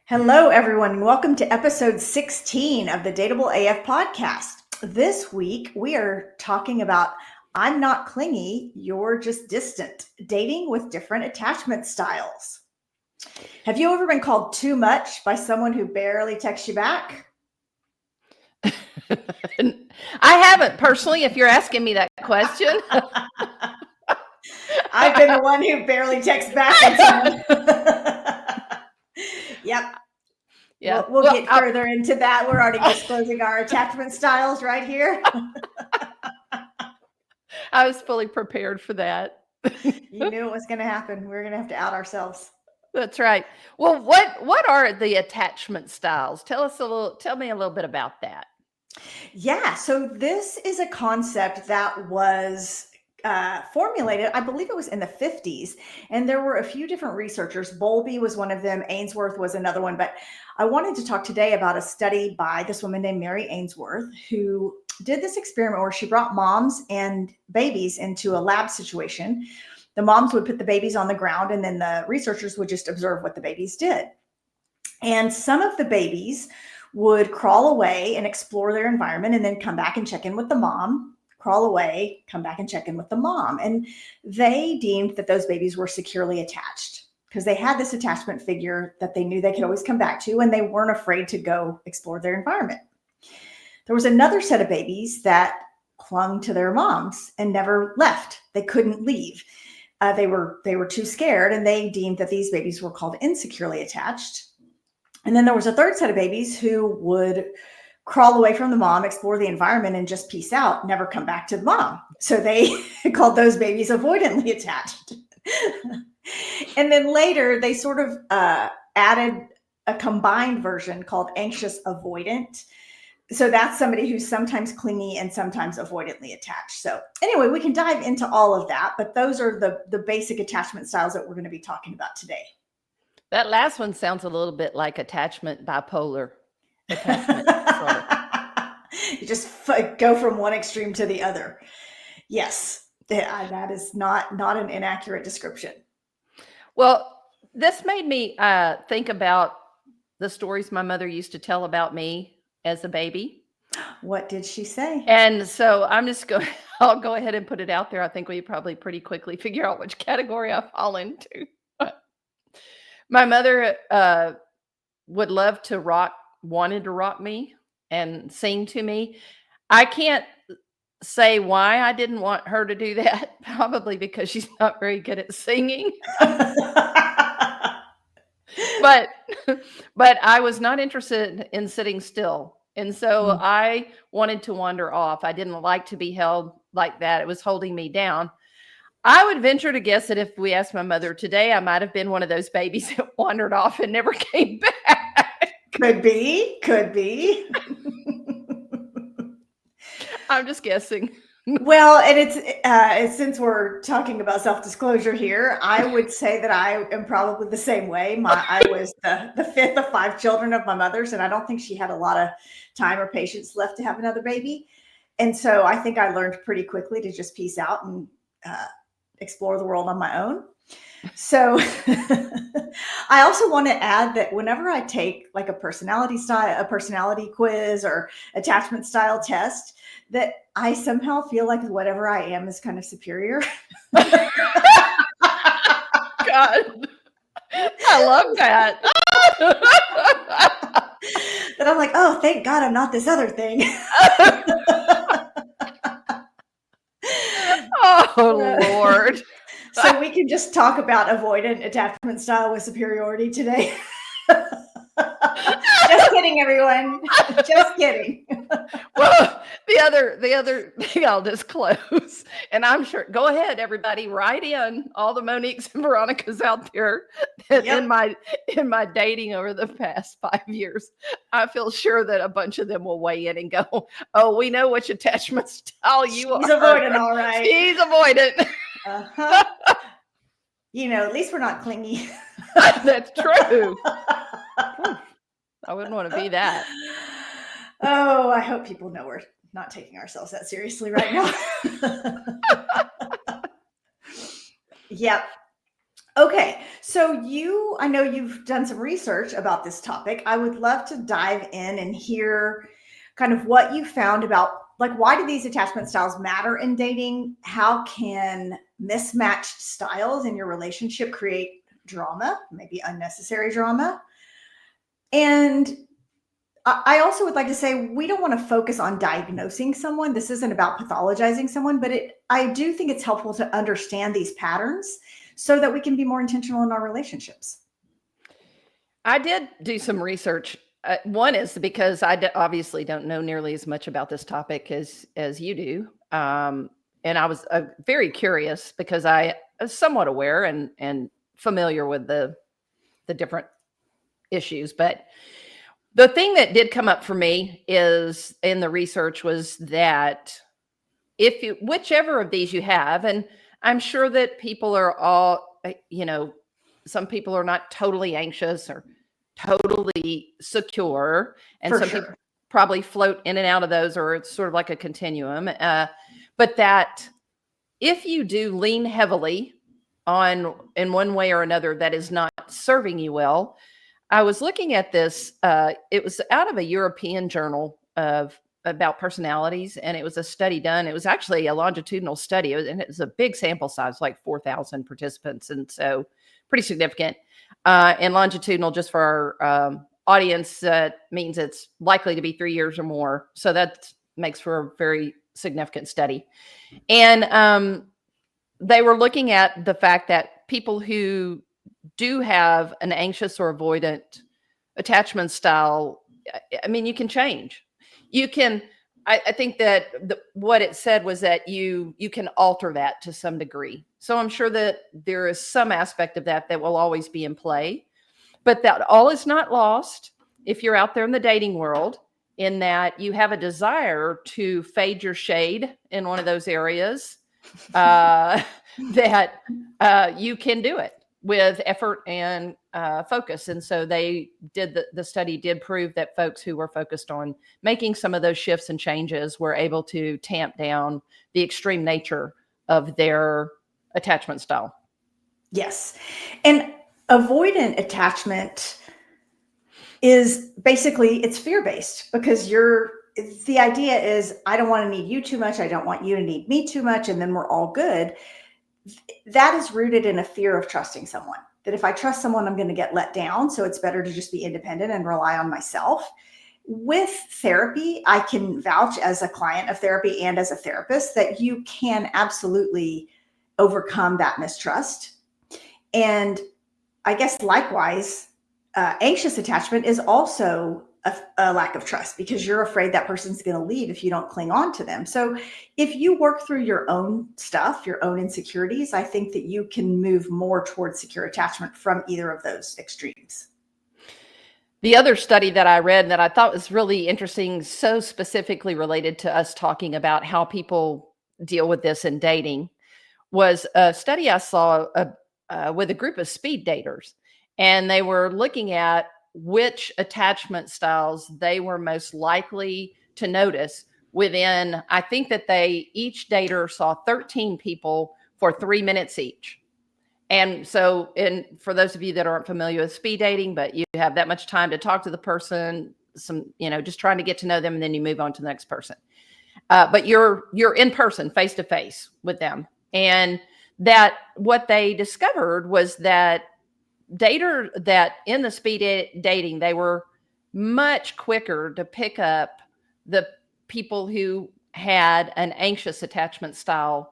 Hello, everyone, and welcome to episode 16 of the Dateable AF podcast. This week, we are talking about I'm not clingy, you're just distant, dating with different attachment styles. Have you ever been called too much by someone who barely texts you back? I haven't personally, if you're asking me that question. I've been the one who barely texts back on someone. Yep. Yeah. We'll get further into that. We're already disclosing our attachment styles right here. I was fully prepared for that. You knew it was going to happen. We were going to have to out ourselves. That's right. Well, what are the attachment styles? Tell me a little bit about that. Yeah, so this is a concept that was formulated, I believe it was in the 50s, and there were a few different researchers. Bowlby was one of them, Ainsworth was another one, but I wanted to talk today about a study by this woman named Mary Ainsworth, who did this experiment where she brought moms and babies into a lab situation. The moms would put the babies on the ground, and then the researchers would just observe what the babies did. And some of the babies would crawl away and explore their environment and then come back and check in with the mom, crawl away, come back and check in with the mom. And they deemed that those babies were securely attached because they had this attachment figure that they knew they could always come back to, and they weren't afraid to go explore their environment. There was another set of babies that clung to their moms and never left. They couldn't leave. They were too scared, and they deemed that these babies were called insecurely attached. And then there was a third set of babies who would crawl away from the mom, explore the environment, and just peace out, never come back to the mom. So they called those babies avoidantly attached. And then later, they sort of added a combined version called anxious avoidant. So that's somebody who's sometimes clingy and sometimes avoidantly attached. So anyway, we can dive into all of that, but those are the basic attachment styles that we're going to be talking about today. That last one sounds a little bit like attachment bipolar attachment. Sort of. You just go from one extreme to the other. Yes, that is not an inaccurate description. Well, this made me think about the stories my mother used to tell about me as a baby. What did she say? And so I'll go ahead and put it out there. I think we probably pretty quickly figure out which category I fall into. My mother wanted to rock me and sing to me. I can't say why I didn't want her to do that. Probably because she's not very good at singing. But I was not interested in sitting still. And so I wanted to wander off. I didn't like to be held like that. It was holding me down. I would venture to guess that if we asked my mother today, I might have been one of those babies that wandered off and never came back. Could be. I'm just guessing. Well, and it's since we're talking about self-disclosure here, I would say that I am probably the same way. I was the fifth of 5 children of my mother's, and I don't think she had a lot of time or patience left to have another baby. And so I think I learned pretty quickly to just peace out and explore the world on my own. So I also want to add that whenever I take like a personality quiz or attachment style test, that I somehow feel like whatever I am is kind of superior. God, I love that. That I'm like, oh, thank God I'm not this other thing. Oh, Lord. So we can just talk about avoidant attachment style with superiority today. Just kidding, everyone. Just kidding. Well, the other thing I'll disclose, and I'm sure, go ahead, everybody, write in all the Moniques and Veronicas out there that in my dating over the past 5 years, I feel sure that a bunch of them will weigh in and go, oh, we know which attachment style you are. She's avoidant, all right. She's avoidant. Uh-huh. At least we're not clingy. That's true. I wouldn't want to be that. Oh, I hope people know we're not taking ourselves that seriously right now. Yep. Okay, so I know you've done some research about this topic. I would love to dive in and hear kind of what you found about, like, why do these attachment styles matter in dating? How can mismatched styles in your relationship create drama, maybe unnecessary drama? And I also would like to say we don't want to focus on diagnosing someone. This isn't about pathologizing someone, but I do think it's helpful to understand these patterns so that we can be more intentional in our relationships. I did do some research. One is because obviously don't know nearly as much about this topic as you do, and I was very curious because I was somewhat aware and familiar with the different issues. But the thing that did come up for me is in the research was that if you whichever of these you have, and I'm sure that people are all some people are not totally anxious or totally secure, and For some people sure. probably float in and out of those, or it's sort of like a continuum. But that if you do lean heavily on in one way or another that is not serving you well. I was looking at this. It was out of a European journal of about personalities, and it was a study done. It was actually a longitudinal study, and it was a big sample size, like 4,000 participants, and so pretty significant. And longitudinal, just for our audience, means it's likely to be 3 years or more. So that makes for a very significant study. And they were looking at the fact that people who do have an anxious or avoidant attachment style, I mean, you can change. You can. I think that what it said was that you can alter that to some degree. So I'm sure that there is some aspect of that will always be in play, but that all is not lost if you're out there in the dating world. In that you have a desire to fade your shade in one of those areas, uh, that you can do it with effort and focus. And so they did the study did prove that folks who were focused on making some of those shifts and changes were able to tamp down the extreme nature of their attachment style. Yes. And avoidant attachment is basically it's fear-based because the idea is I don't want to need you too much, I don't want you to need me too much, and then we're all good. That is rooted in a fear of trusting someone. That if I trust someone, I'm going to get let down. So it's better to just be independent and rely on myself. With therapy, I can vouch as a client of therapy and as a therapist that you can absolutely overcome that mistrust. And I guess likewise, anxious attachment is also a lack of trust because you're afraid that person's going to leave if you don't cling on to them. So if you work through your own stuff, your own insecurities, I think that you can move more towards secure attachment from either of those extremes. The other study that I read that I thought was really interesting, so specifically related to us talking about how people deal with this in dating, was a study I saw with a group of speed daters. And they were looking at which attachment styles they were most likely to notice within, I think that they each dater saw 13 people for 3 minutes each. And so, for those of you that aren't familiar with speed dating, but you have that much time to talk to the person, just trying to get to know them, and then you move on to the next person. But you're in person, face to face with them, and that what they discovered was that that in the speed dating, they were much quicker to pick up the people who had an anxious attachment style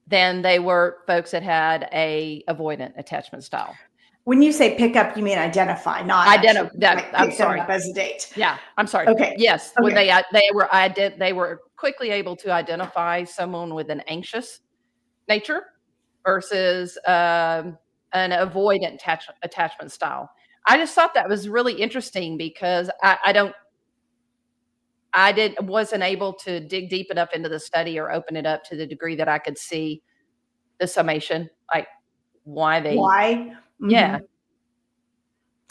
than they were folks that had a avoidant attachment style. When you say pick up, you mean identify, not actually like I'm pick them sorry. up as a date. Yeah, I'm sorry. Okay. Yes, when Okay. they were quickly able to identify someone with an anxious nature versus an avoidant attachment style. I just thought that was really interesting because I wasn't able to dig deep enough into the study or open it up to the degree that I could see the summation, like why they. Why? Yeah. Mhm.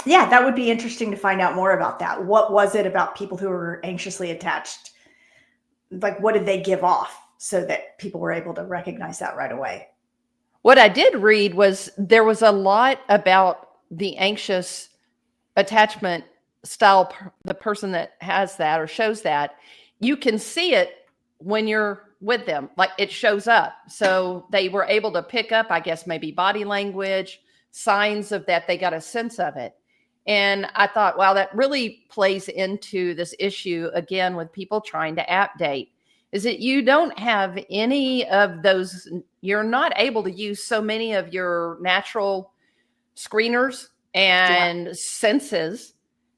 Yeah, that would be interesting to find out more about that. What was it about people who were anxiously attached? Like, what did they give off so that people were able to recognize that right away? What I did read was there was a lot about the anxious attachment style, the person that has that or shows that, you can see it when you're with them, like it shows up. So they were able to pick up, I guess, maybe body language, signs of that. They got a sense of it. And I thought, wow, that really plays into this issue again with people trying to app date. Is that you don't have any of those, you're not able to use so many of your natural screeners Yeah. and senses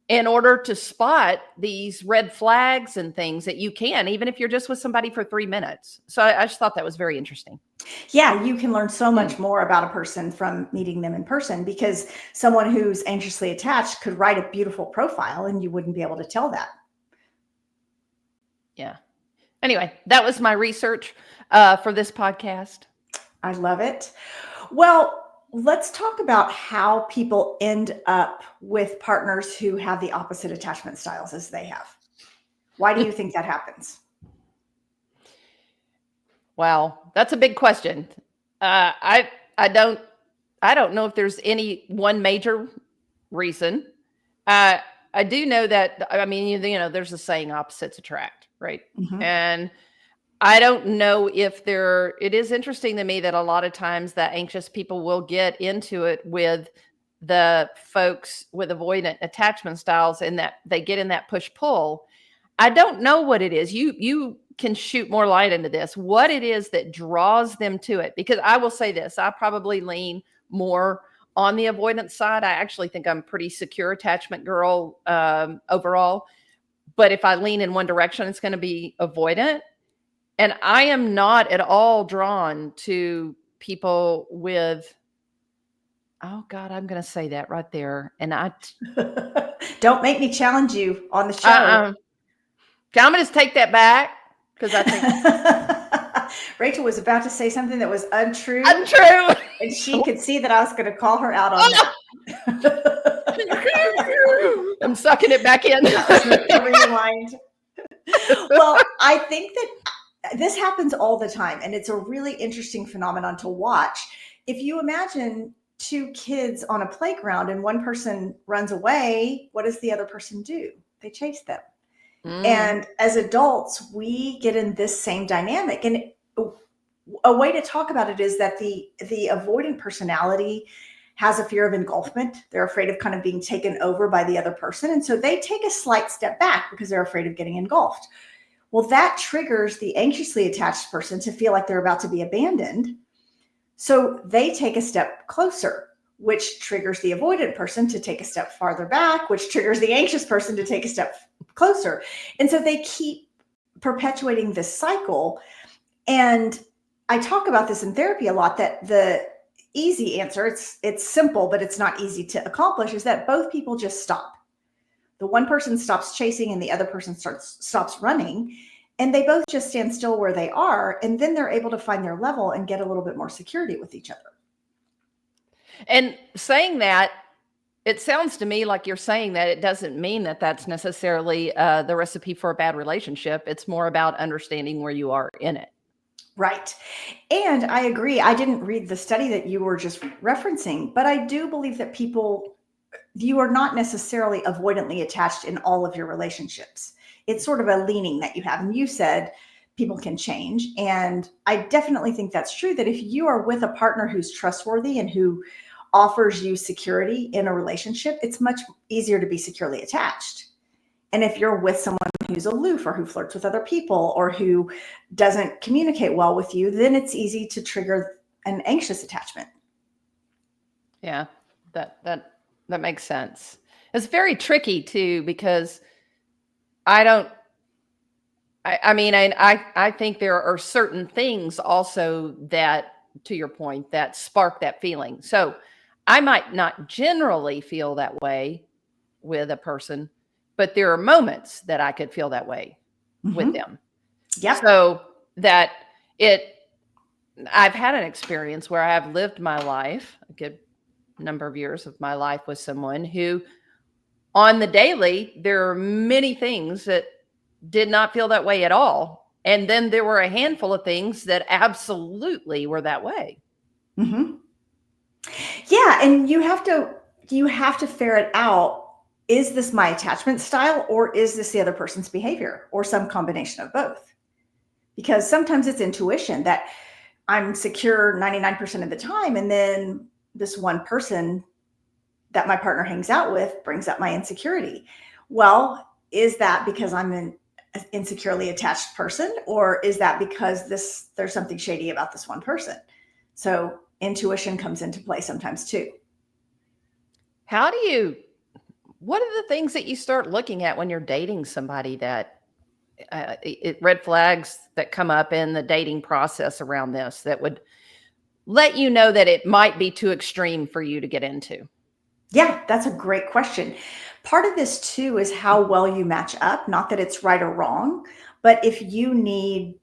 in order to spot these red flags and things that you can, even if you're just with somebody for 3 minutes. So I just thought that was very interesting. Yeah, you can learn so much Mm. more about a person from meeting them in person, because someone who's anxiously attached could write a beautiful profile and you wouldn't be able to tell that. Yeah. Anyway, that was my research for this podcast. I love it. Well, let's talk about how people end up with partners who have the opposite attachment styles as they have. Why do you think that happens? Wow, that's a big question. I don't know if there's any one major reason. Uh, I do know that, I mean, you know, there's a saying, opposites attract, right? Mhm. And I don't know if there, it is interesting to me that a lot of times the anxious people will get into it with the folks with avoidant attachment styles, and that they get in that push pull. I don't know what it is. You can shoot more light into this. What it is that draws them to it? Because I will say this, I probably lean more on the avoidance side. I actually think I'm a pretty secure attachment girl overall. But if I lean in one direction, it's going to be avoidant. And I am not at all drawn to people with, oh God, I'm going to say that right there. And Don't make me challenge you on the show. I'm going to just take that back because I think Rachel was about to say something that was untrue, untrue. and she could see that I was going to call her out on that. I'm sucking it back in. Rewind. Well, I think that this happens all the time, and it's a really interesting phenomenon to watch. If you imagine two kids on a playground and one person runs away, what does the other person do? They chase them. Mm, And as adults, we get in this same dynamic. And a way to talk about it is that the avoidant personality has a fear of engulfment. They're afraid of kind of being taken over by the other person. And so they take a slight step back because they're afraid of getting engulfed. Well, that triggers the anxiously attached person to feel like they're about to be abandoned. So they take a step closer, which triggers the avoidant person to take a step farther back, which triggers the anxious person to take a step closer. And so they keep perpetuating this cycle. And I talk about this in therapy a lot, that the easy answer, it's simple, but it's not easy to accomplish, is that both people just stop. The one person stops chasing and the other person stops running, and they both just stand still where they are, and then they're able to find their level and get a little bit more security with each other. and saying that, it sounds to me like you're saying that it doesn't mean that that's necessarily the recipe for a bad relationship. It's more about understanding where you are in it. Right. And I agree. I didn't read the study that you were just referencing, but I do believe that you are not necessarily avoidantly attached in all of your relationships. It's sort of a leaning that you have. And you said people can change. And I definitely think that's true, that if you are with a partner who's trustworthy and who offers you security in a relationship, it's much easier to be securely attached. And if you're with someone who's aloof or who flirts with other people or who doesn't communicate well with you, then it's easy to trigger an anxious attachment. Yeah, that makes sense. It's very tricky too, because I don't. I mean, I think there are certain things also that, to your point, that spark that feeling. So I might not generally feel that way with a person, but there are moments that I could feel that way with Mm-hmm. them. Yep. So that it, I've had an experience where I have lived my life, a good number of years of my life, with someone who, on the daily, there are many things that did not feel that way at all. And then there were a handful of things that absolutely were that way. Mm-hmm. Yeah, and you have to ferret out, is this my attachment style or is this the other person's behavior or some combination of both? Because sometimes it's intuition that I'm secure 99% of the time, and then this one person that my partner hangs out with brings up my insecurity. Well, is that because I'm an insecurely attached person, or is that because there's something shady about this one person? So intuition comes into play sometimes too. What are the things that you start looking at when you're dating somebody that red flags that come up in the dating process around this that would let you know that it might be too extreme for you to get into? Yeah, that's a great question. Part of this too is how well you match up. Not that it's right or wrong, but if you need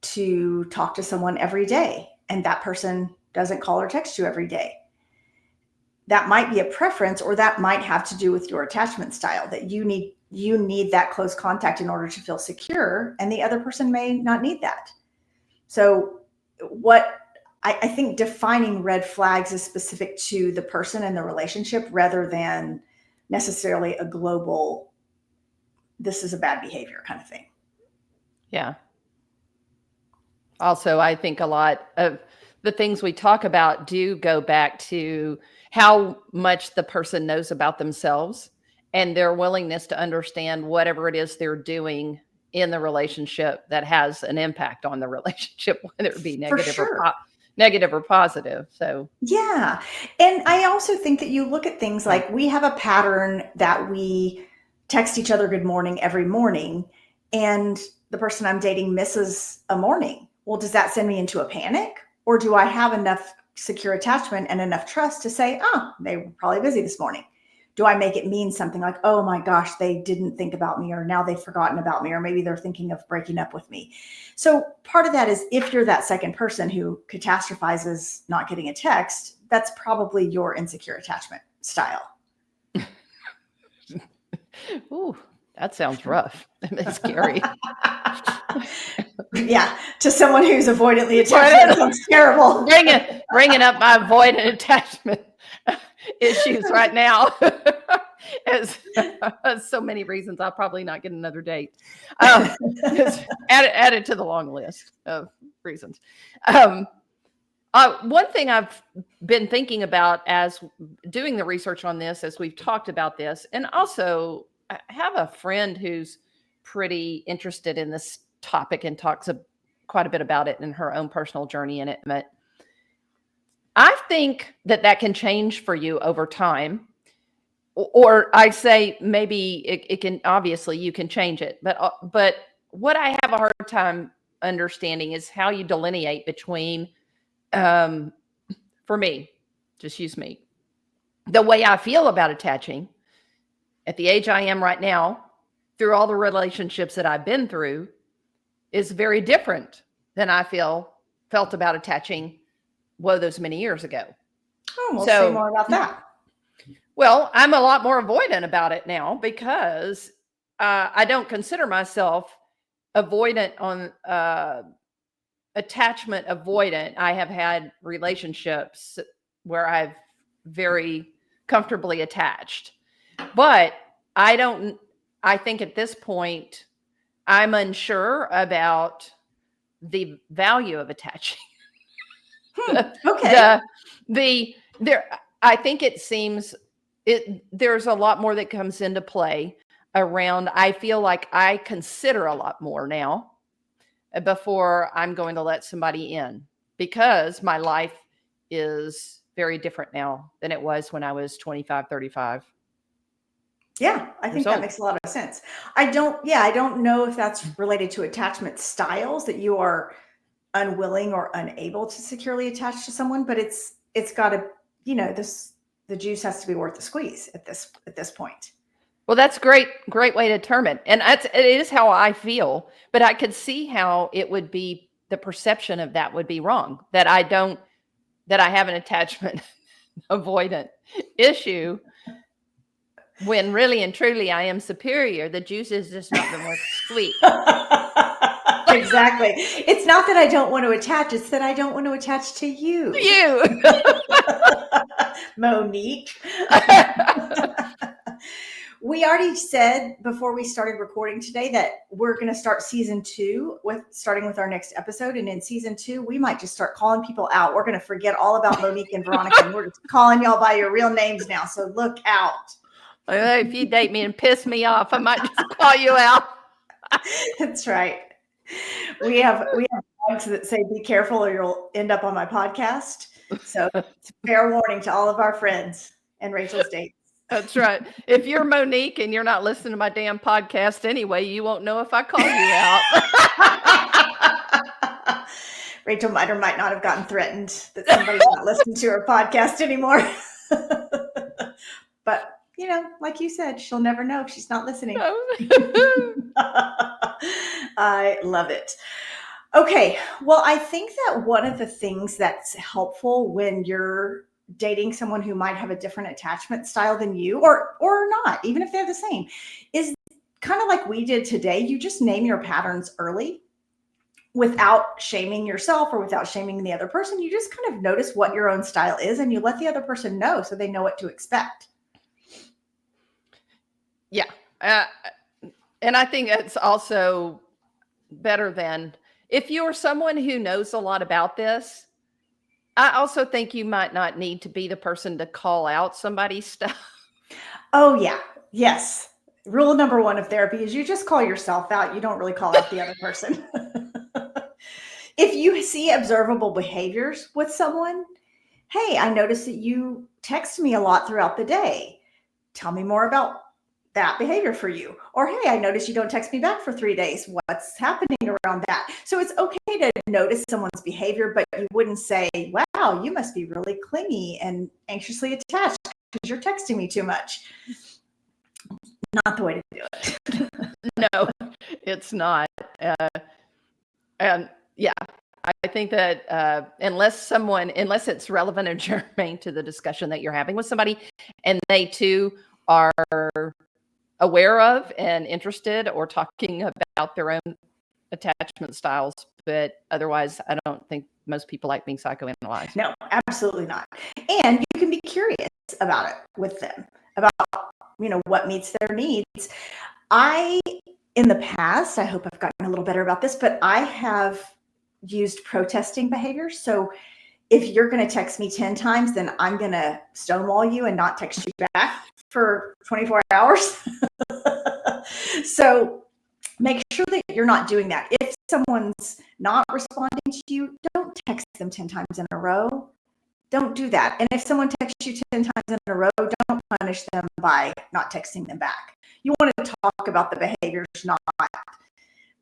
to talk to someone every day and that person doesn't call or text you every day, that might be a preference, or that might have to do with your attachment style, that you need that close contact in order to feel secure, and the other person may not need that. So what I think defining red flags is specific to the person and the relationship rather than necessarily a global, this is a bad behavior kind of thing. Yeah. Also, I think a lot of the things we talk about do go back to how much the person knows about themselves and their willingness to understand whatever it is they're doing in the relationship that has an impact on the relationship, whether it be For sure. negative or positive. So, Yeah. And I also think that you look at things like, we have a pattern that we text each other good morning every morning, and the person I'm dating misses a morning. Well, does that send me into a panic? Or do I have enough secure attachment and enough trust to say, oh, they were probably busy this morning? Do I make it mean something like, oh my gosh, they didn't think about me, or now they've forgotten about me, or maybe they're thinking of breaking up with me? So part of that is, if you're that second person who catastrophizes not getting a text, that's probably your insecure attachment style. ooh, that sounds rough. It's scary. Yeah, to someone who's avoidantly attached, that sounds terrible. Bringing up my avoidant attachment issues right now. As so many reasons I'll probably not get another date. Add it to the long list of reasons. One thing I've been thinking about as doing the research on this, as we've talked about this, and also I have a friend who's pretty interested in this topic and talks quite a bit about it in her own personal journey in it. But I think that can change for you over time. Or I say maybe it can, obviously you can change it, but what I have a hard time understanding is how you delineate between, for me, just use me, the way I feel about attaching at the age I am right now, through all the relationships that I've been through, is very different than I felt about attaching those many years ago. Oh, we'll say more about that. Well, I'm a lot more avoidant about it now because I don't consider myself avoidant on attachment avoidant. I have had relationships where I've very comfortably attached, but I think at this point, I'm unsure about the value of attaching. Okay. I think it seems there's a lot more that comes into play around. I feel like I consider a lot more now before I'm going to let somebody in, because my life is very different now than it was when I was 25, 35. Yeah, I think that makes a lot of sense. I don't know if that's related to attachment styles, that you are unwilling or unable to securely attach to someone, but it's got to, the juice has to be worth the squeeze at this point. Well, that's great way to term it. And it is how I feel, but I could see how it would be, the perception of that would be wrong, that I have an attachment avoidant issue, when really and truly I am superior. The juice has just not been worth the squeeze. Exactly. It's not that I don't want to attach, it's that I don't want to attach to you. You. Monique. We already said before we started recording today that we're going to start season 2 starting with our next episode. And in season 2, we might just start calling people out. We're going to forget all about Monique and Veronica, and we're just calling y'all by your real names now. So look out. If you date me and piss me off, I might just call you out. That's right. We have blogs that say, be careful or you'll end up on my podcast. So it's a fair warning to all of our friends and Rachel's dates. That's right. If you're Monique and you're not listening to my damn podcast anyway, you won't know if I call you out. Rachel might or might not have gotten threatened that somebody's not listening to her podcast anymore. But, you know, like you said, she'll never know if she's not listening. I love it. Okay. Well, I think that one of the things that's helpful when you're dating someone who might have a different attachment style than you, or not, even if they're the same, is kind of like we did today. You just name your patterns early without shaming yourself or without shaming the other person. You just kind of notice what your own style is and you let the other person know so they know what to expect. Yeah. And I think it's also better than if you're someone who knows a lot about this. I also think you might not need to be the person to call out somebody's stuff. Oh, yeah. Yes. Rule number 1 of therapy is you just call yourself out. You don't really call out the other person. If you see observable behaviors with someone, hey, I noticed that you text me a lot throughout the day. Tell me more about that behavior for you. Or, hey, I noticed you don't text me back for 3 days. What's happening around that? So it's okay to notice someone's behavior, but you wouldn't say, wow, you must be really clingy and anxiously attached because you're texting me too much. Not the way to do it. No, it's not. And yeah, I think that unless it's relevant and germane to the discussion that you're having with somebody, and they too are aware of and interested or talking about their own attachment styles, but otherwise, I don't think most people like being psychoanalyzed. No, absolutely not. And you can be curious about it with them, about, you know, what meets their needs. In the past, I hope I've gotten a little better about this, but I have used protesting behaviors. So if you're going to text me 10 times, then I'm going to stonewall you and not text you back for 24 hours. So make sure that you're not doing that. If someone's not responding to you, don't text them 10 times in a row. Don't do that. And if someone texts you 10 times in a row, don't punish them by not texting them back. You want to talk about the behaviors,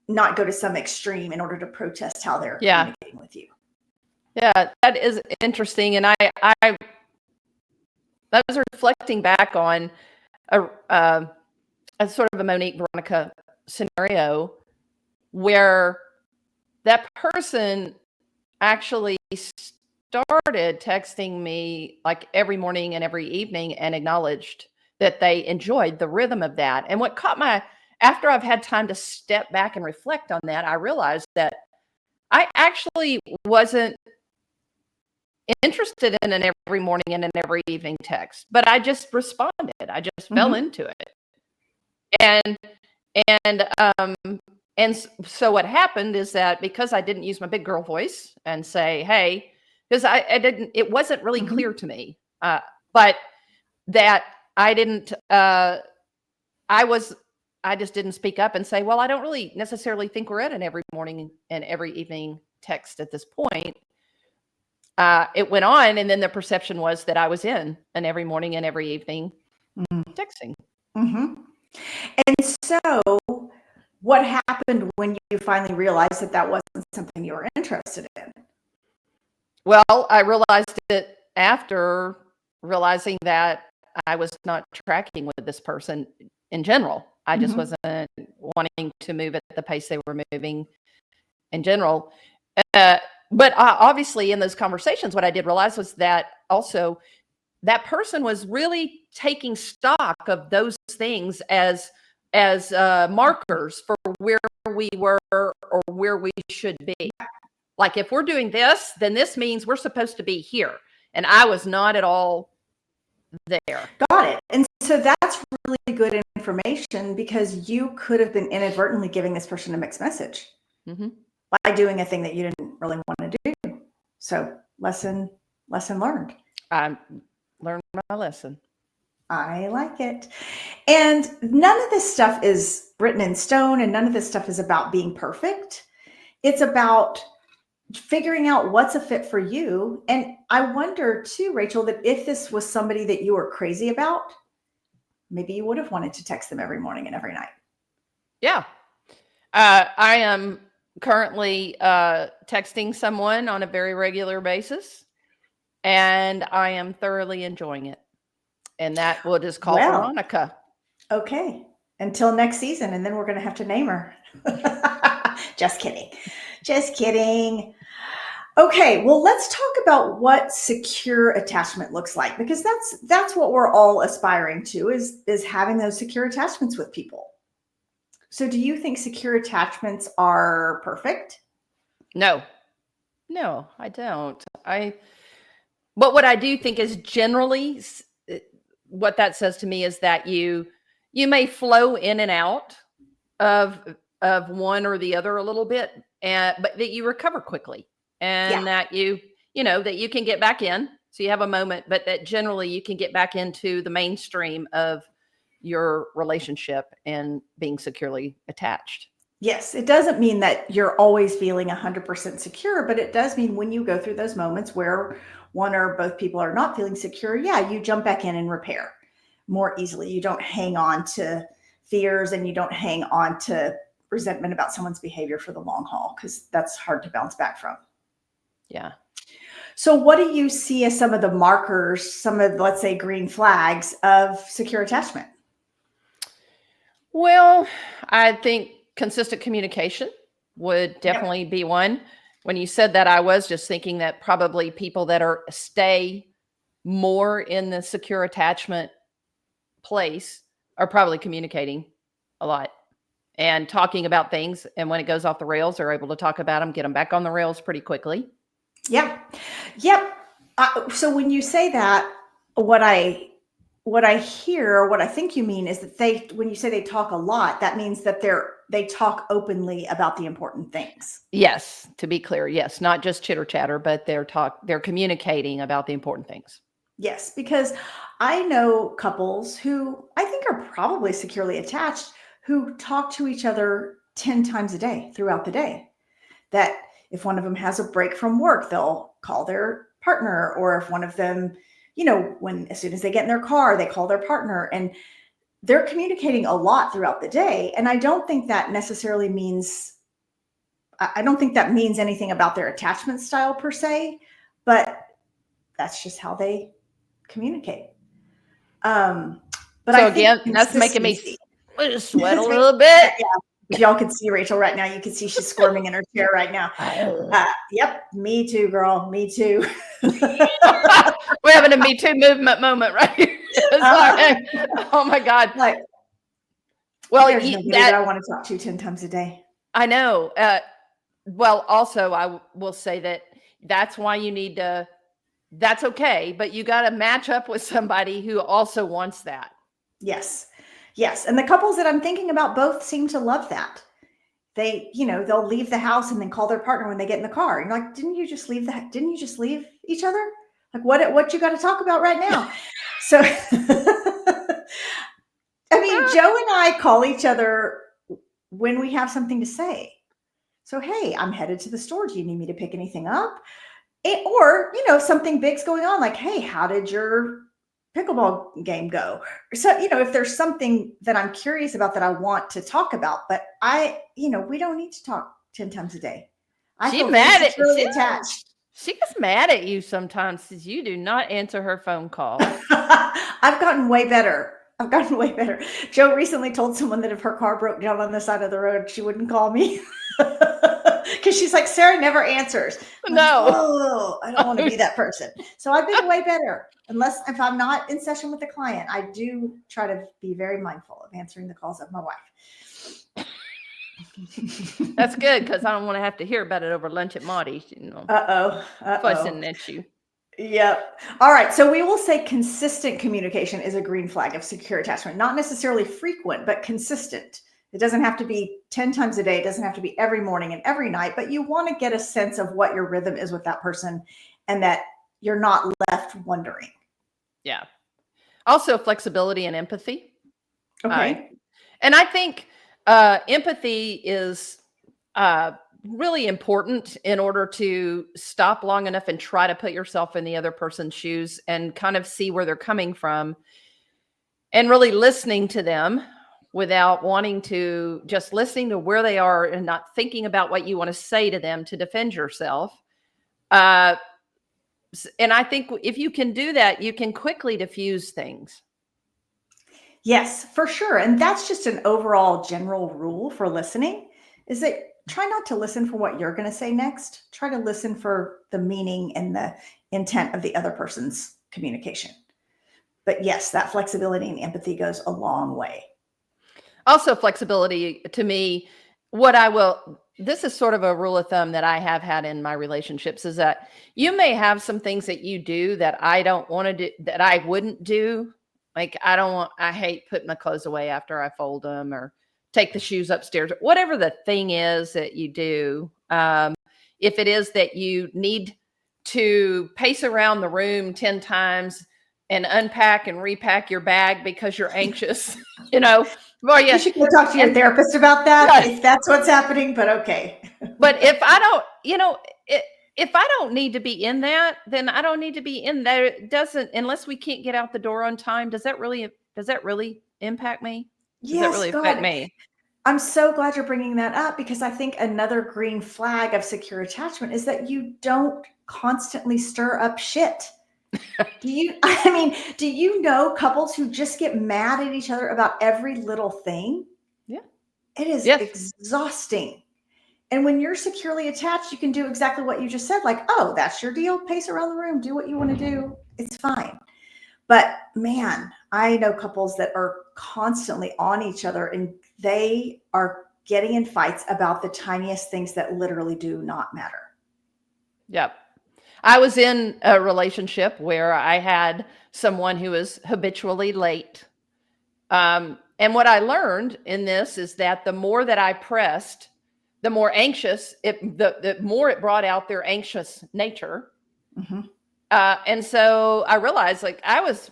not go to some extreme in order to protest how they're communicating with you. Yeah, that is interesting. And I was reflecting back on a sort of a Monique Veronica scenario where that person actually started texting me like every morning and every evening and acknowledged that they enjoyed the rhythm of that. And what after I've had time to step back and reflect on that, I realized that I actually wasn't interested in an every morning and an every evening text, but I just responded. I just fell into it. And so what happened is that because I didn't use my big girl voice and say, hey, because it wasn't really clear to me, but that I didn't, I just didn't speak up and say, well, I don't really necessarily think we're at an every morning and every evening text at this point. It went on, and then the perception was that I was in an every morning and every evening texting. Mm-hmm. And so what happened when you finally realized that wasn't something you were interested in? Well, I realized it after realizing that I was not tracking with this person in general. I just wasn't wanting to move at the pace they were moving in general. But obviously in those conversations, what I did realize was that also that person was really taking stock of those things as markers for where we were or where we should be. Like if we're doing this, then this means we're supposed to be here. And I was not at all there. Got it. And so that's really good information because you could have been inadvertently giving this person a mixed message by doing a thing that you didn't really want to do. So lesson learned. I learned my lesson. I like it. And none of this stuff is written in stone, and none of this stuff is about being perfect. It's about figuring out what's a fit for you. And I wonder too, Rachel, that if this was somebody that you were crazy about, maybe you would have wanted to text them every morning and every night. Yeah. I am currently texting someone on a very regular basis, and I am thoroughly enjoying it. And that will just call Veronica. Okay. Until next season. And then we're going to have to name her. Just kidding. Just kidding. Okay. Well, let's talk about what secure attachment looks like, because that's what we're all aspiring to is having those secure attachments with people. So do you think secure attachments are perfect? No, I don't. But what I do think is generally what that says to me is that you may flow in and out of one or the other a little bit, but that you recover quickly, and that that you can get back in. So you have a moment, but that generally you can get back into the mainstream of your relationship and being securely attached. Yes, it doesn't mean that you're always feeling 100% secure, but it does mean when you go through those moments where one or both people are not feeling secure, you jump back in and repair more easily. You don't hang on to fears, and you don't hang on to resentment about someone's behavior for the long haul, because that's hard to bounce back from. Yeah. So what do you see as some of the markers, some of, let's say, green flags of secure attachment? Well, I think consistent communication would definitely be one. When you said that, I was just thinking that probably people that stay more in the secure attachment place are probably communicating a lot and talking about things. And when it goes off the rails, they're able to talk about them, get them back on the rails pretty quickly. Yeah. Yep. So when you say that, what I hear, or what I think you mean, is that when you say they talk a lot, that means that they talk openly about the important things. Yes, to be clear, yes, not just chitter chatter, but they're communicating about the important things. Yes, because I know couples who I think are probably securely attached who talk to each other 10 times a day throughout the day. That if one of them has a break from work, they'll call their partner, or if one of them, as soon as they get in their car, they call their partner, and they're communicating a lot throughout the day. And I don't think that necessarily means, I don't think that means anything about their attachment style per se, but that's just how they communicate. But so again, that's making me sweat a little bit. Yeah. If y'all could see Rachel right now, you can see she's squirming in her chair right now. Yep. Me too, girl. Me too. We're having a Me Too movement moment right here. Oh my God. Well, there's nobody that I want to talk to 10 times a day. I know. Well, also, I will say that's why you need to, that's okay, but you got to match up with somebody who also wants that. Yes. Yes. And the couples that I'm thinking about both seem to love that. They'll leave the house and then call their partner when they get in the car. And you're like, didn't you just leave each other? Like, what you got to talk about right now? So, I mean, Joe and I call each other when we have something to say. So, hey, I'm headed to the store. Do you need me to pick anything up? Or, something big's going on. Like, hey, how did your pickleball game go? So, if there's something that I'm curious about that I want to talk about, but we don't need to talk 10 times a day. I feel very securely attached. She gets mad at you sometimes because you do not answer her phone calls. I've gotten way better. Joe recently told someone that if her car broke down on the side of the road, she wouldn't call me. Because she's like, Sarah never answers. I don't want to be that person. So I've been way better. If I'm not in session with a client, I do try to be very mindful of answering the calls of my wife. That's good because I don't want to have to hear about it over lunch at Maudie's, Uh-oh. Uh-oh. fussing at you. Yep. All right. So we will say consistent communication is a green flag of secure attachment. Not necessarily frequent, but consistent. It doesn't have to be 10 times a day. It doesn't have to be every morning and every night, but you want to get a sense of what your rhythm is with that person and that you're not left wondering. Yeah. Also, flexibility and empathy. Okay. And I think empathy is really important in order to stop long enough and try to put yourself in the other person's shoes and kind of see where they're coming from and really listening to them without wanting to, just listening to where they are and not thinking about what you want to say to them to defend yourself. And I think if you can do that, you can quickly diffuse things. Yes, for sure. And that's just an overall general rule for listening, is that try not to listen for what you're going to say next. Try to listen for the meaning and the intent of the other person's communication. But yes, that flexibility and empathy goes a long way. Also, flexibility to me, this is sort of a rule of thumb that I have had in my relationships, is that you may have some things that you do that I don't want to do, that I wouldn't do. Like, I hate putting my clothes away after I fold them or take the shoes upstairs, whatever the thing is that you do. If it is that you need to pace around the room 10 times and unpack and repack your bag because you're anxious, well, You yeah. should go talk to your therapist about that if that's what's happening, but okay. But if I don't, if I don't need to be in that, then I don't need to be in there. It doesn't, unless we can't get out the door on time. Does that really impact me? Does that Yes, really affect God. me? I'm so glad you're bringing that up because I think another green flag of secure attachment is that you don't constantly stir up shit. Do you know couples who just get mad at each other about every little thing? Yeah. It is Yes. exhausting. And when you're securely attached, you can do exactly what you just said. Like, oh, that's your deal. Pace around the room, do what you want to do. It's fine. But man, I know couples that are constantly on each other and they are getting in fights about the tiniest things that literally do not matter. Yep. I was in a relationship where I had someone who was habitually late. And what I learned in this is that the more that I pressed, the more anxious the more it brought out their anxious nature. Mm-hmm. And so I realized, like, I was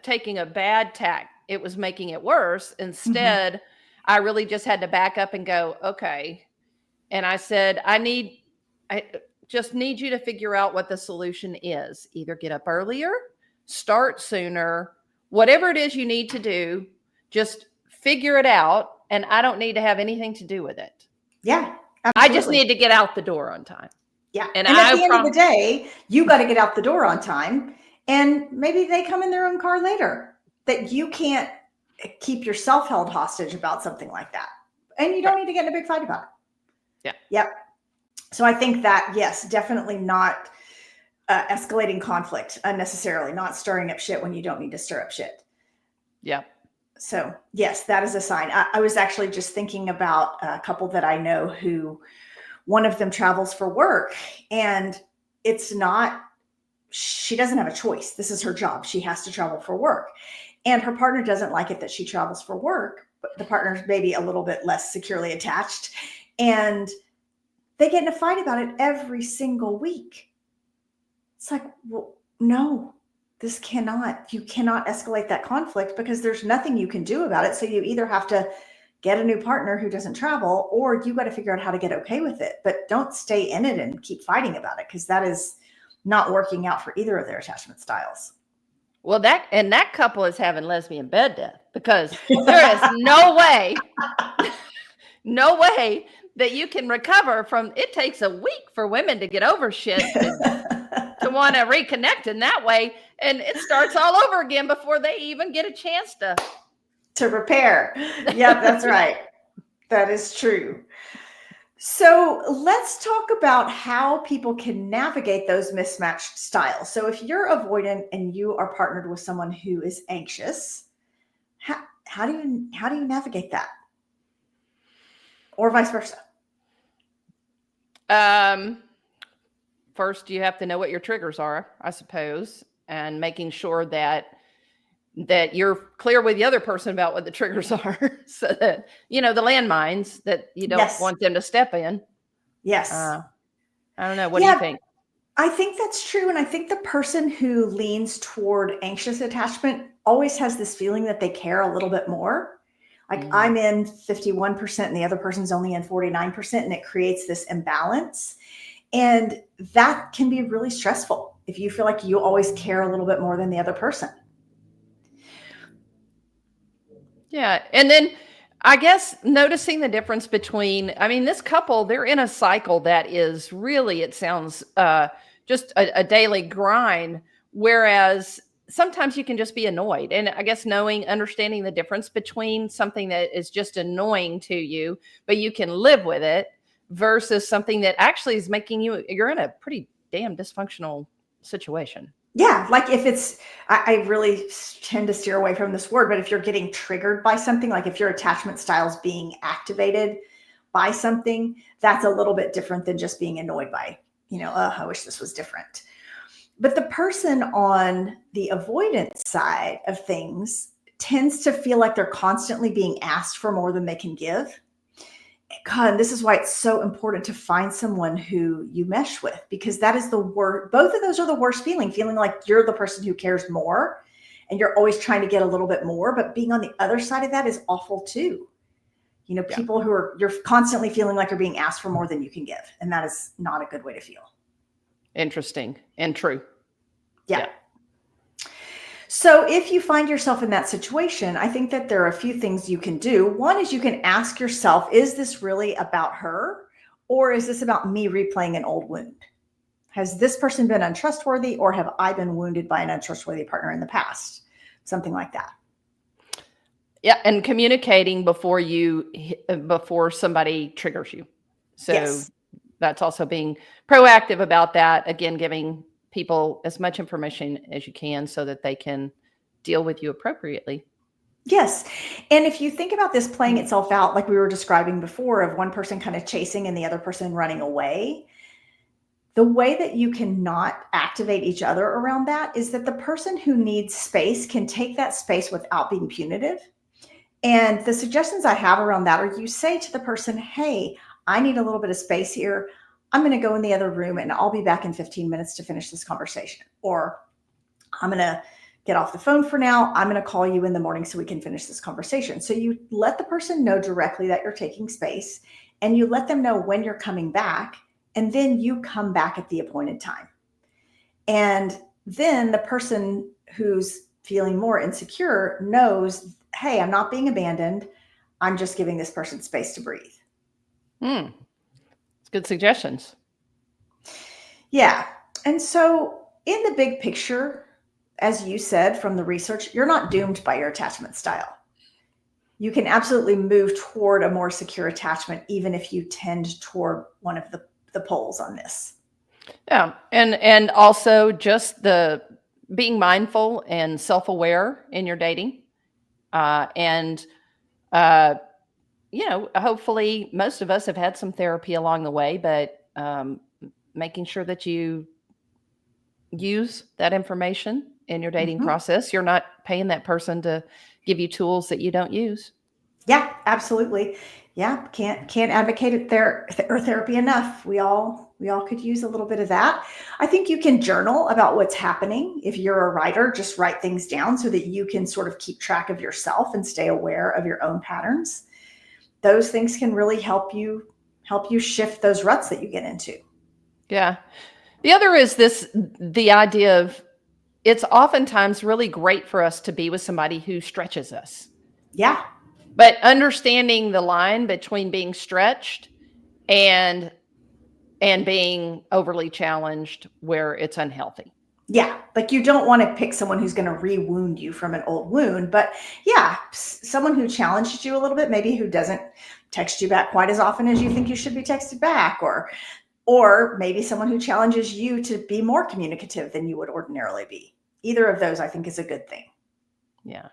taking a bad tack. It was making it worse. Instead, I really just had to back up and go, okay. And I said, I just need you to figure out what the solution is. Either get up earlier, start sooner, whatever it is you need to do, just figure it out. And I don't need to have anything to do with it. Yeah, absolutely. I just need to get out the door on time. Yeah. And at the end of the day, you got to get out the door on time. And maybe they come in their own car later. That you can't keep yourself held hostage about something like that. And you don't need to get in a big fight about it. Yeah. Yep. So I think that, yes, definitely not escalating conflict unnecessarily, not stirring up shit when you don't need to stir up shit. Yeah. So yes, that is a sign. I was actually just thinking about a couple that I know who one of them travels for work and she doesn't have a choice. This is her job. She has to travel for work. And her partner doesn't like it that she travels for work, but the partner's maybe a little bit less securely attached. And they get in a fight about it every single week. It's like, well, no, you cannot escalate that conflict because there's nothing you can do about it. So you either have to get a new partner who doesn't travel, or you got to figure out how to get okay with it. But don't stay in it and keep fighting about it because that is not working out for either of their attachment styles. Well, that couple is having lesbian bed death because there is no way that you can recover from. It takes a week for women to get over shit to want to reconnect in that way, and it starts all over again before they even get a chance to repair. Yep, that's right. That is true. So let's talk about how people can navigate those mismatched styles. So if you're avoidant and you are partnered with someone who is anxious, how do you navigate that? or vice versa? First, you have to know what your triggers are, I suppose, and making sure that you're clear with the other person about what the triggers are, so that the landmines that you don't Yes. want them to step in. Yes. I don't know. What do you Yeah, think? I think that's true. And I think the person who leans toward anxious attachment always has this feeling that they care a little bit more. Like Mhm. I'm in 51% and the other person's only in 49%, and it creates this imbalance. And that can be really stressful if you feel like you always care a little bit more than the other person. Yeah, and then I guess noticing the difference between, I mean, this couple, they're in a cycle that is really, it sounds just a daily grind, whereas sometimes you can just be annoyed. And I guess understanding the difference between something that is just annoying to you, but you can live with it, versus something that actually is making you're in a pretty damn dysfunctional situation. Yeah, like if it's, I really tend to steer away from this word, but if you're getting triggered by something, like if your attachment style is being activated by something, that's a little bit different than just being annoyed by, I wish this was different. But the person on the avoidance side of things tends to feel like they're constantly being asked for more than they can give. God, and this is why it's so important to find someone who you mesh with, because that is the worst. Both of those are the worst feeling like you're the person who cares more and you're always trying to get a little bit more. But being on the other side of that is awful too. Yeah, People who you're constantly feeling like you're being asked for more than you can give. And that is not a good way to feel. interesting and true. Yeah. Yeah. So if you find yourself in that situation, I think that there are a few things you can do. One is you can ask yourself, is this really about her? Or is this about me replaying an old wound? Has this person been untrustworthy, or have I been wounded by an untrustworthy partner in the past? Something like that. Yeah, and communicating before somebody triggers you. So Yes. that's also being proactive about that. Again, giving people as much information as you can so that they can deal with you appropriately. Yes. And if you think about this playing itself out, like we were describing before, of one person kind of chasing and the other person running away, the way that you cannot activate each other around that is that the person who needs space can take that space without being punitive. And the suggestions I have around that are, you say to the person, hey, I need a little bit of space here. I'm going to go in the other room and I'll be back in 15 minutes to finish this conversation. Or I'm going to get off the phone for now. I'm going to call you in the morning so we can finish this conversation. So you let the person know directly that you're taking space, and you let them know when you're coming back. And then you come back at the appointed time. And then the person who's feeling more insecure knows, hey, I'm not being abandoned. I'm just giving this person space to breathe. Hmm. It's good suggestions. Yeah. And so, in the big picture, as you said from the research, you're not doomed by your attachment style. You can absolutely move toward a more secure attachment, even if you tend toward one of the poles on this. Yeah, and also just the being mindful and self-aware in your dating, and uh, hopefully most of us have had some therapy along the way, but making sure that you use that information in your dating Mhm. process. You're not paying that person to give you tools that you don't use. Yeah, absolutely. Yeah, can't advocate it there or therapy enough. We all could use a little bit of that. I think you can journal about what's happening. If you're a writer, just write things down so that you can sort of keep track of yourself and stay aware of your own patterns. Those things can really help you shift those ruts that you get into. Yeah. The other is the idea of, it's oftentimes really great for us to be with somebody who stretches us. Yeah. But understanding the line between being stretched and being overly challenged where it's unhealthy. Yeah, like you don't want to pick someone who's going to re-wound you from an old wound, but yeah, someone who challenges you a little bit, maybe who doesn't text you back quite as often as you think you should be texted back, or maybe someone who challenges you to be more communicative than you would ordinarily be. Either of those I think is a good thing. Yeah.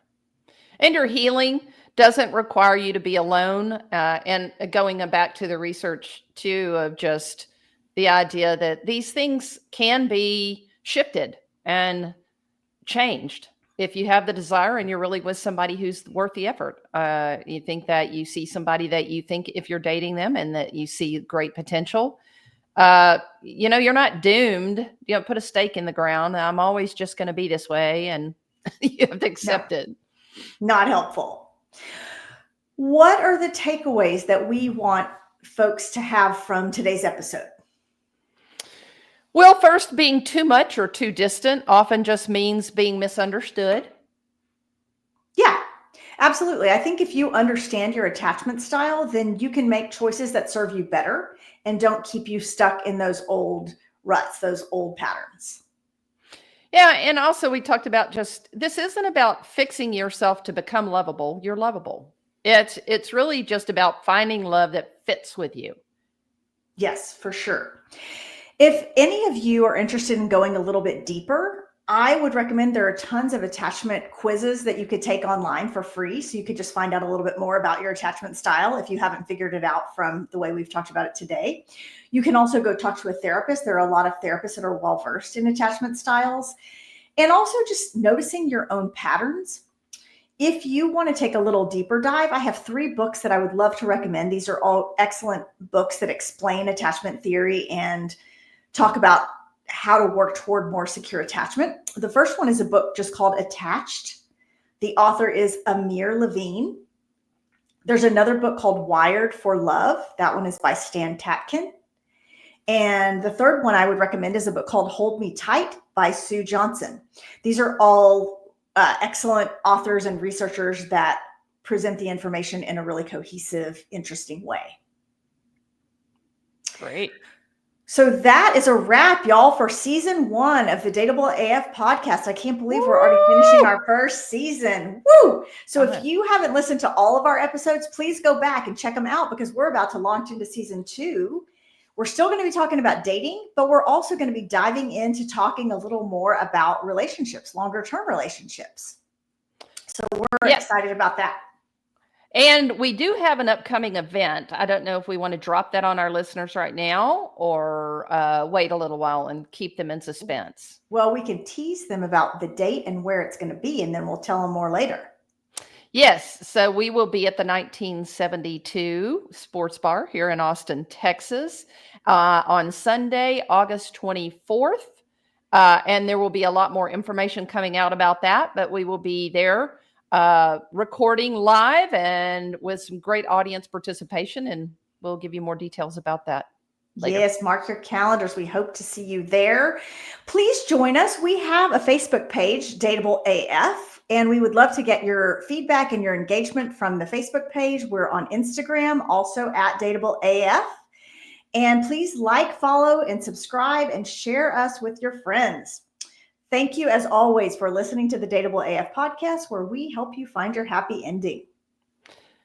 And you're healing doesn't require you to be alone. And going back to the research too, of just the idea that these things can be shifted and changed if you have the desire and you're really with somebody who's worth the effort. You think that you see somebody that you think, if you're dating them and that you see great potential, you're not doomed. Put a stake in the ground. I'm always just going to be this way, and you have to accept it. Not helpful. What are the takeaways that we want folks to have from today's episode? Well, first, being too much or too distant often just means being misunderstood. Yeah, absolutely. I think if you understand your attachment style, then you can make choices that serve you better and don't keep you stuck in those old ruts, those old patterns. Yeah, and also we talked about this isn't about fixing yourself to become lovable. You're lovable. It's really just about finding love that fits with you. Yes, for sure. If any of you are interested in going a little bit deeper, I would recommend there are tons of attachment quizzes that you could take online for free. So you could just find out a little bit more about your attachment style if you haven't figured it out from the way we've talked about it today. You can also go talk to a therapist. There are a lot of therapists that are well-versed in attachment styles. And also just noticing your own patterns. If you want to take a little deeper dive, I have 3 books that I would love to recommend. These are all excellent books that explain attachment theory and talk about how to work toward more secure attachment. The first one is a book just called Attached. The author is Amir Levine. There's another book called Wired for Love. That one is by Stan Tatkin. And the third one I would recommend is a book called Hold Me Tight by Sue Johnson. These are all excellent authors and researchers that present the information in a really cohesive, interesting way. Great. So that is a wrap, y'all, for season 1 of the Dateable AF podcast. I can't believe we're already finishing our first season. Woo! So if you haven't listened to all of our episodes, please go back and check them out because we're about to launch into season 2. We're still going to be talking about dating, but we're also going to be diving into talking a little more about relationships, longer term relationships. So we're excited about that. And we do have an upcoming event. I don't know if we want to drop that on our listeners right now or wait a little while and keep them in suspense. Well, we can tease them about the date and where it's going to be, and then we'll tell them more later. Yes. So we will be at the 1972 Sports Bar here in Austin, Texas, on Sunday, August 24th. And there will be a lot more information coming out about that, but we will be there recording live and with some great audience participation. And we'll give you more details about that later. Yes, mark your calendars. We hope to see you there. Please join us. We have a Facebook page, Dateable AF. And we would love to get your feedback and your engagement from the Facebook page. We're on Instagram, also at Dateable AF. And please like, follow, and subscribe and share us with your friends. Thank you, as always, for listening to the Dateable AF podcast, where we help you find your happy ending.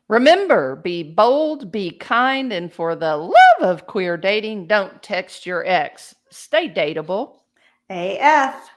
Remember, be bold, be kind, and for the love of queer dating, don't text your ex. Stay dateable. AF.